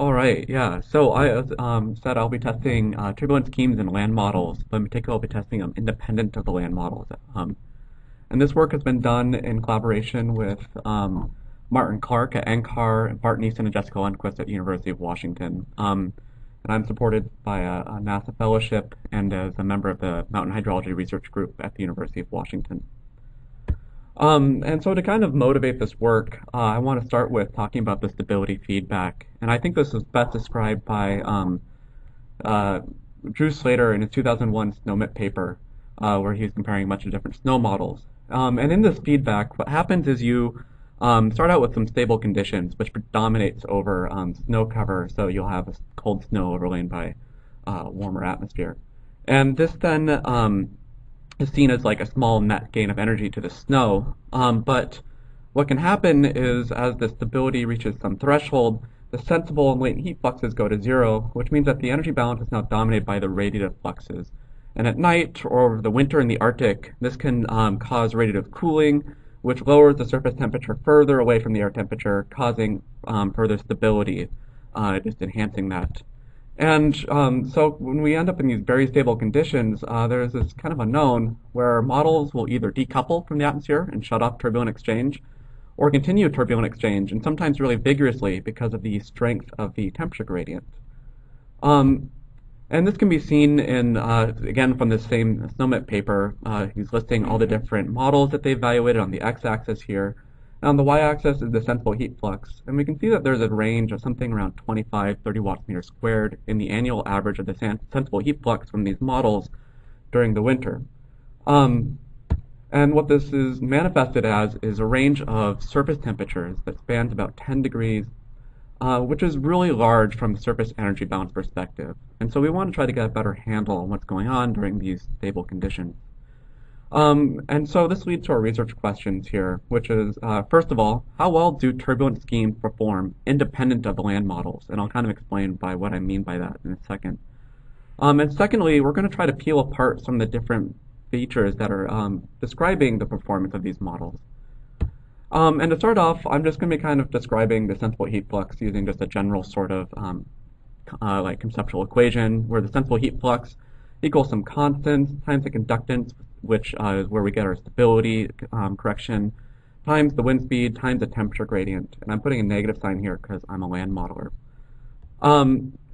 All right, yeah. So I said I'll be testing turbulence schemes and land models, but in particular I'll be testing them independent of the land models. And this work has been done in collaboration with Martin Clark at NCAR, and Bart Neeson and Jessica Lundquist at the University of Washington. And I'm supported by a NASA fellowship and as a member of the Mountain Hydrology Research Group at the University of Washington. And so to kind of motivate this work, I want to start with talking about the stability feedback. And I think this is best described by uh, Drew Slater in his 2001 SNOMET paper, where he's comparing a bunch of different snow models. And in this feedback, what happens is you start out with some stable conditions, which predominates over snow cover, so you'll have a cold snow overlain by warmer atmosphere. And this then is seen as like a small net gain of energy to the snow. But what can happen is as the stability reaches some threshold, the sensible and latent heat fluxes go to zero, which means that the energy balance is now dominated by the radiative fluxes. And at night or over the winter in the Arctic, this can cause radiative cooling, which lowers the surface temperature further away from the air temperature, causing further stability, just enhancing that. And so when we end up in these very stable conditions, there's this kind of unknown where models will either decouple from the atmosphere and shut off turbulent exchange, or continue turbulent exchange, and sometimes really vigorously because of the strength of the temperature gradient. Um, and this can be seen in, again, from this same SNOMET paper. He's listing all the different models that they evaluated on the x-axis here. And on the y-axis is the sensible heat flux. And we can see that there's a range of something around 25, 30 watts per meter squared in the annual average of the sensible heat flux from these models during the winter. Um, and what this is manifested as is a range of surface temperatures that spans about 10 degrees, which is really large from a surface energy balance perspective. And so we want to try to get a better handle on what's going on during these stable conditions. And so this leads to our research questions here, which is, first of all, how well do turbulent schemes perform independent of the land models? And I'll kind of explain by what I mean by that in a second. And secondly, we're going to try to peel apart some of the different features that are describing the performance of these models. And to start off, I'm just going to be kind of describing the sensible heat flux using just a general sort of like conceptual equation where the sensible heat flux equals some constants times the conductance, which is where we get our stability correction, times the wind speed, times the temperature gradient. And I'm putting a negative sign here because I'm a land modeler.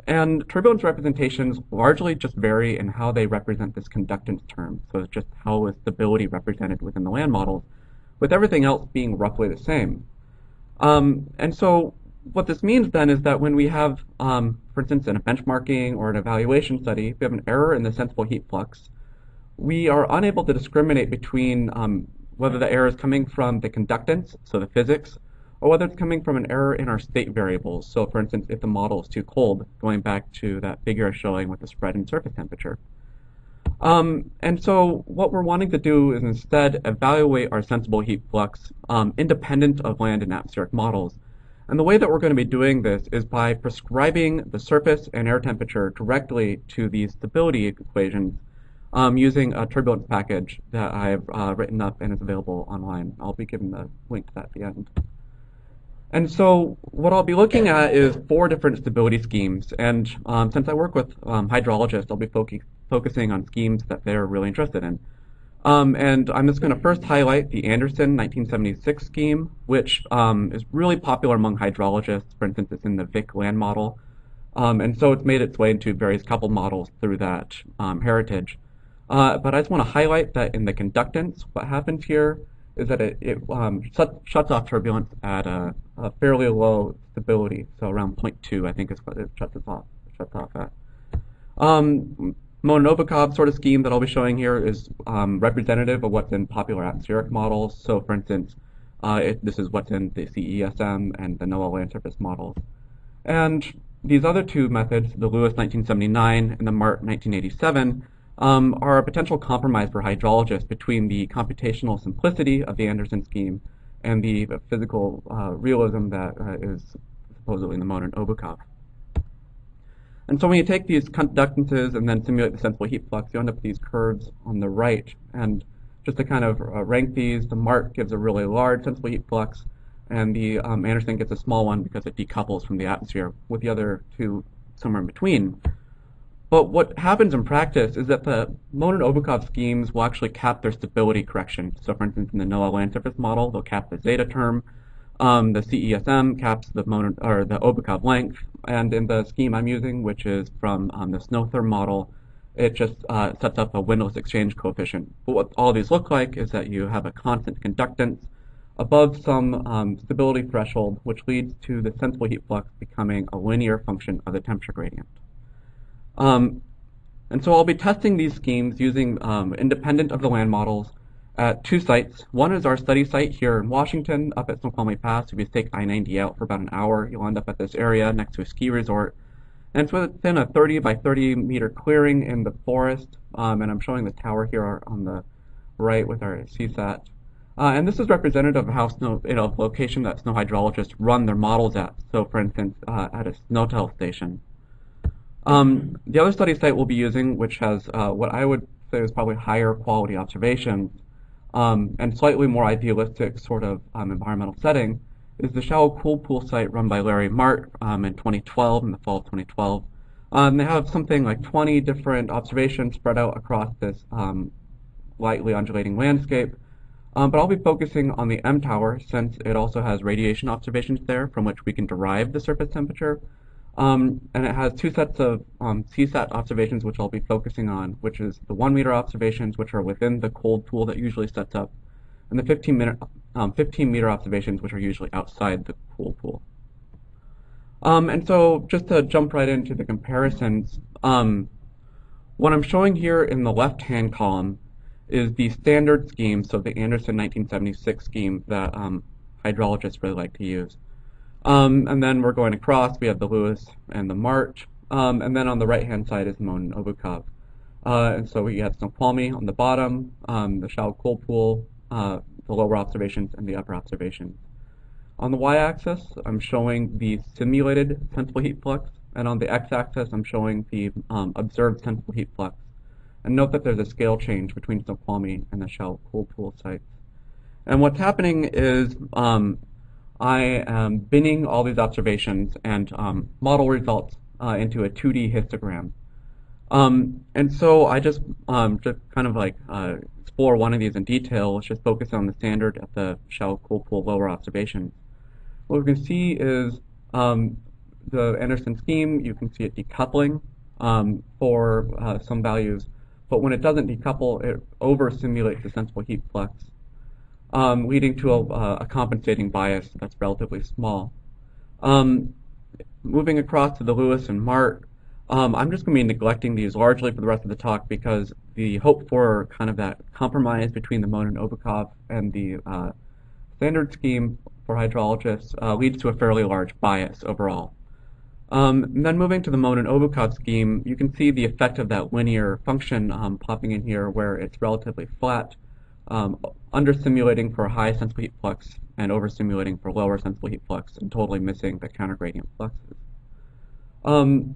And turbulence representations largely just vary in how they represent this conductance term. So it's just how is stability represented within the land models, with everything else being roughly the same. And so what this means then is that when we have, for instance, in a benchmarking or an evaluation study, if we have an error in the sensible heat flux, we are unable to discriminate between whether the error is coming from the conductance, so the physics, or whether it's coming from an error in our state variables. So for instance, if the model is too cold, going back to that figure showing with the spread in surface temperature. And so what we're wanting to do is instead evaluate our sensible heat flux independent of land and atmospheric models. And the way that we're going to be doing this is by prescribing the surface and air temperature directly to these stability equations using a turbulence package that I've written up and is available online. I'll be giving the link to that at the end. And so what I'll be looking at is 4 different stability schemes. And since I work with hydrologists, I'll be focusing on schemes that they're really interested in. And I'm just going to first highlight the Anderson 1976 scheme, which is really popular among hydrologists. For instance, it's in the Vic land model. And so it's made its way into various coupled models through that heritage. But I just want to highlight that in the conductance, what happens here is that it shuts off turbulence at a fairly low stability, so around 0.2, I think is what it shuts off at. Monovikov sort of scheme that I'll be showing here is representative of what's in popular atmospheric models. So for instance, this is what's in the CESM and the NOAA land surface models. And these other 2 methods, the Lewis 1979 and the Mart 1987, are a potential compromise for hydrologists between the computational simplicity of the Anderson scheme and the physical realism that is supposedly in the modern Obukov. And so when you take these conductances and then simulate the sensible heat flux, you end up with these curves on the right. And just to kind of rank these, the Mart gives a really large sensible heat flux. and the Anderson gets a small one because it decouples from the atmosphere, with the other two somewhere in between. But what happens in practice is that the Monin-Obukov schemes will actually cap their stability correction. So for instance, in the NOAA land surface model, they'll cap the zeta term. The CESM caps the the Obukov length. And in the scheme I'm using, which is from the SNOWTHERM model, it just sets up a windowless exchange coefficient. But what all these look like is that you have a constant conductance above some stability threshold, which leads to the sensible heat flux becoming a linear function of the temperature gradient. And so I'll be testing these schemes using independent of the land models at two sites. One is our study site here in Washington, up at Snoqualmie Pass. If you take I-90 out for about an hour, you'll end up at this area next to a ski resort. And it's within a 30 by 30 meter clearing in the forest. And I'm showing the tower here on the right with our CSAT. And this is representative of how location that snow hydrologists run their models at. So for instance, at a SNOTEL station. The other study site we'll be using, which has what I would say is probably higher quality observations and slightly more idealistic sort of environmental setting, is the shallow cool pool site run by Larry Mart in 2012, in the fall of 2012. They have something like 20 different observations spread out across this lightly undulating landscape. But I'll be focusing on the M tower since it also has radiation observations there from which we can derive the surface temperature. And it has two sets of CSAT observations, which I'll be focusing on, which is the 1 meter observations, which are within the cold pool that usually sets up, and the 15 meter observations, which are usually outside the cool pool. And so just to jump right into the comparisons, what I'm showing here in the left-hand column is the standard scheme, so the Anderson 1976 scheme that hydrologists really like to use. And then we're going across, we have the Lewis and the March, and then on the right-hand side is Monin-Obukov. And so we have Snoqualmie on the bottom, the shallow cold pool, the lower observations, and the upper observations. On the y-axis, I'm showing the simulated sensible heat flux, and on the x-axis, I'm showing the observed sensible heat flux. And note that there's a scale change between Snoqualmie and the shallow cold pool sites. And what's happening is I am binning all these observations and model results into a 2D histogram. And so I just kind of like explore one of these in detail. Let's just focus on the standard at the shallow cold pool lower observations. What we can see is the Anderson scheme, you can see it decoupling for some values, but when it doesn't decouple, it over-simulates the sensible heat flux. Leading to a compensating bias that's relatively small. Moving across to the Lewis and Mart, I'm just going to be neglecting these largely for the rest of the talk because the hope for kind of that compromise between the Monin-Obukov and the standard scheme for hydrologists leads to a fairly large bias overall. And then moving to the Monin-Obukov scheme, you can see the effect of that linear function popping in here where it's relatively flat. Under-simulating for high sensible heat flux and over-simulating for lower sensible heat flux and totally missing the counter-gradient fluxes. And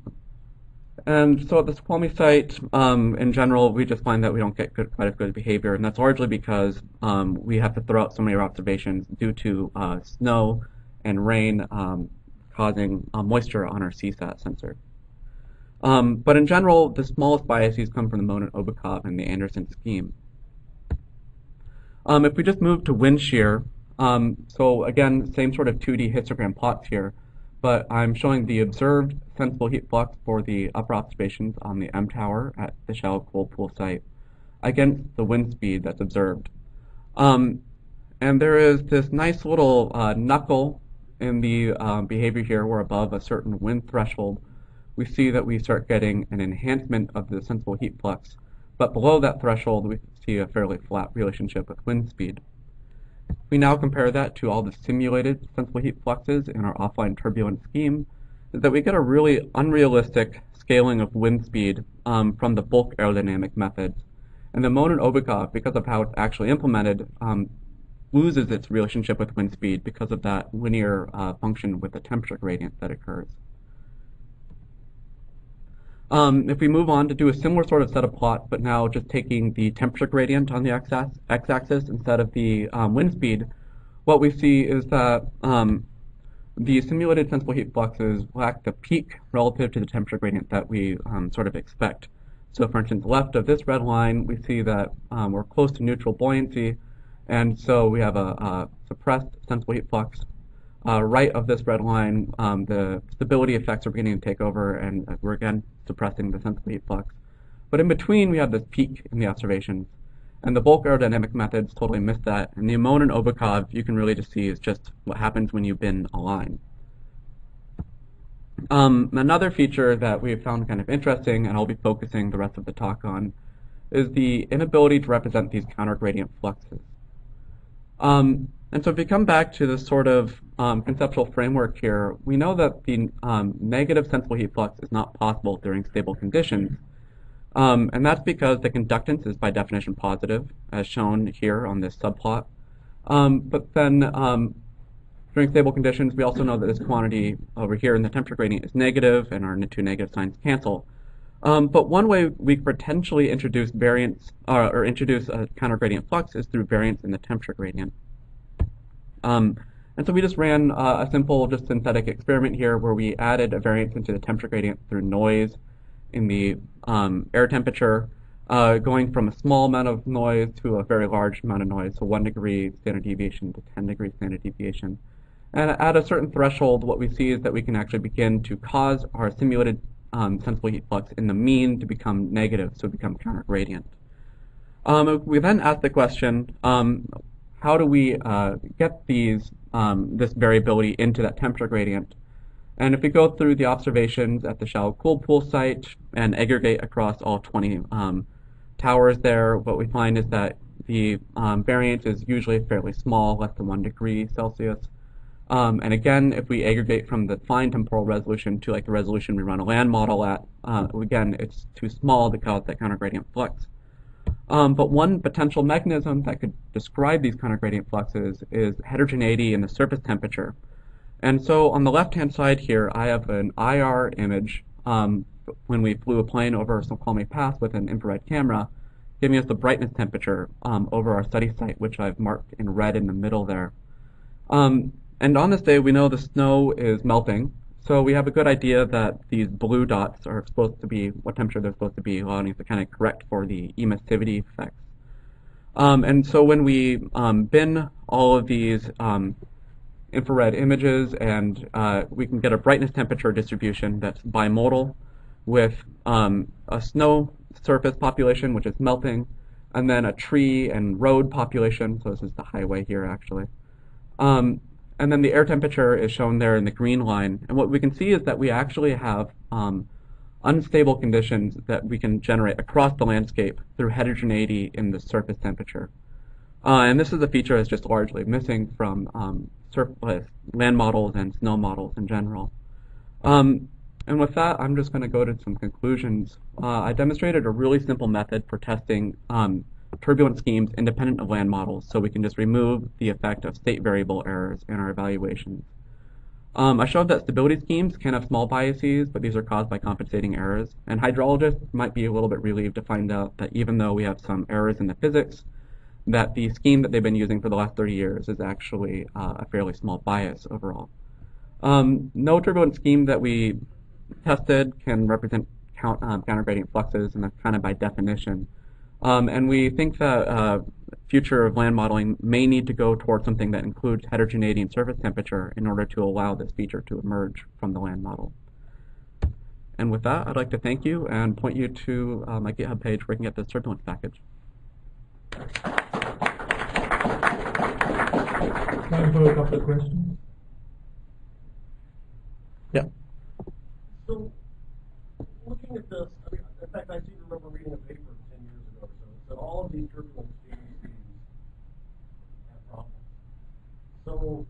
so at the Snoqualmie site, in general, we just find that we don't get quite as good behavior, and that's largely because we have to throw out so many observations due to snow and rain causing moisture on our CSAT sensor. But in general, the smallest biases come from the Monin-Obukov and the Anderson scheme. If we just move to wind shear, so again, same sort of 2D histogram plots here, but I'm showing the observed sensible heat flux for the upper observations on the M tower at the shallow cold pool site against the wind speed that's observed. And there is this nice little knuckle in the behavior here where above a certain wind threshold, we see that we start getting an enhancement of the sensible heat flux. But below that threshold, we see a fairly flat relationship with wind speed. We now compare that to all the simulated sensible heat fluxes in our offline turbulence scheme, is that we get a really unrealistic scaling of wind speed from the bulk aerodynamic methods. And the Monin-Obukov, because of how it's actually implemented, loses its relationship with wind speed because of that linear function with the temperature gradient that occurs. If we move on to do a similar sort of set of plots, but now just taking the temperature gradient on the x-axis instead of the wind speed, what we see is that the simulated sensible heat fluxes lack the peak relative to the temperature gradient that we sort of expect. So for instance, left of this red line, we see that we're close to neutral buoyancy, and so we have a suppressed sensible heat flux. Right of this red line, the stability effects are beginning to take over, and we're again suppressing the sensible heat flux. But in between, we have this peak in the observations. And the bulk aerodynamic methods totally miss that. And the Amon and Obakov, you can really just see is just what happens when you bin a line. Another feature that we've found kind of interesting, and I'll be focusing the rest of the talk on, is the inability to represent these counter-gradient fluxes. And so if we come back to this sort of conceptual framework here, we know that the negative sensible heat flux is not possible during stable conditions. And that's because the conductance is by definition positive, as shown here on this subplot. But then during stable conditions, we also know that this quantity over here in the temperature gradient is negative, and our two negative signs cancel. But one way we could potentially introduce variance or introduce a counter-gradient flux is through variance in the temperature gradient. And so we just ran a simple, just synthetic experiment here where we added a variance into the temperature gradient through noise in the air temperature, going from a small amount of noise to a very large amount of noise, so 1 degree standard deviation to 10 degree standard deviation. And at a certain threshold, what we see is that we can actually begin to cause our simulated sensible heat flux in the mean to become negative, so become counter-gradient. We then asked the question, how do we get this variability into that temperature gradient? And if we go through the observations at the shallow cooled pool site and aggregate across all 20 towers there, what we find is that the variance is usually fairly small, less than 1 degree Celsius. And again, if we aggregate from the fine temporal resolution to like the resolution we run a land model at, again, it's too small to cause that counter-gradient flux. But one potential mechanism that could describe these counter-gradient fluxes is heterogeneity in the surface temperature. And so on the left-hand side here, I have an IR image when we flew a plane over Snoqualmie Pass with an infrared camera, giving us the brightness temperature over our study site, which I've marked in red in the middle there. And on this day, we know the snow is melting, so we have a good idea that these blue dots are supposed to be what temperature they're supposed to be, allowing us to kind of correct for the emissivity effects. And so when we bin all of these infrared images, and we can get a brightness temperature distribution that's bimodal with a snow surface population, which is melting, and then a tree and road population, so this is the highway here actually. And then the air temperature is shown there in the green line. And what we can see is that we actually have unstable conditions that we can generate across the landscape through heterogeneity in the surface temperature. And this is a feature that's just largely missing from land models and snow models in general. And with that, I'm just going to go to some conclusions. I demonstrated a really simple method for testing turbulence schemes independent of land models, so we can just remove the effect of state variable errors in our evaluations. I showed that stability schemes can have small biases, but these are caused by compensating errors. And hydrologists might be a little bit relieved to find out that even though we have some errors in the physics, that the scheme that they've been using for the last 30 years is actually a fairly small bias overall. No turbulence scheme that we tested can represent counter-gradient fluxes, and that's kind of by definition. And we think that future of land modeling may need to go towards something that includes heterogeneity and surface temperature in order to allow this feature to emerge from the land model. And with that, I'd like to thank you and point you to my GitHub page where you can get this turbulence package. Time for a couple of questions. Yeah. So, looking at this, I mean, in fact, I seem to remember reading a paper 10 years ago or so that all of these turbulence schemes have problems. So,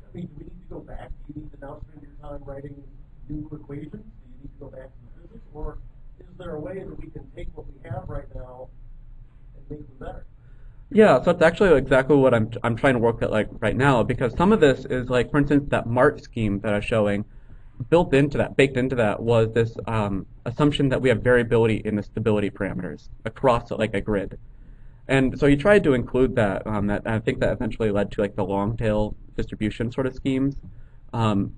I mean, do we need to go back? Do you need to now spend your time writing new equations? Do you need to go back to the physics? Or is there a way that we can take what we have right now and make them better? Yeah, so it's actually exactly what I'm trying to work at like right now, because some of this is like, for instance, that MART scheme that I was showing, baked into that was this assumption that we have variability in the stability parameters across like a grid. And so he tried to include that. I think that eventually led to like the long tail distribution sort of schemes. Um,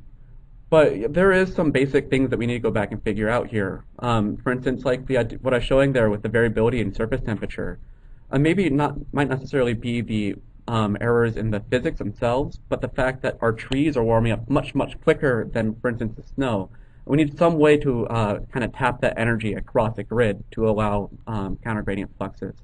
but there is some basic things that we need to go back and figure out here. For instance, like what I was showing there with the variability in surface temperature, maybe not might necessarily be the errors in the physics themselves, but the fact that our trees are warming up much quicker than, for instance, the snow. We need some way to kind of tap that energy across the grid to allow counter gradient fluxes.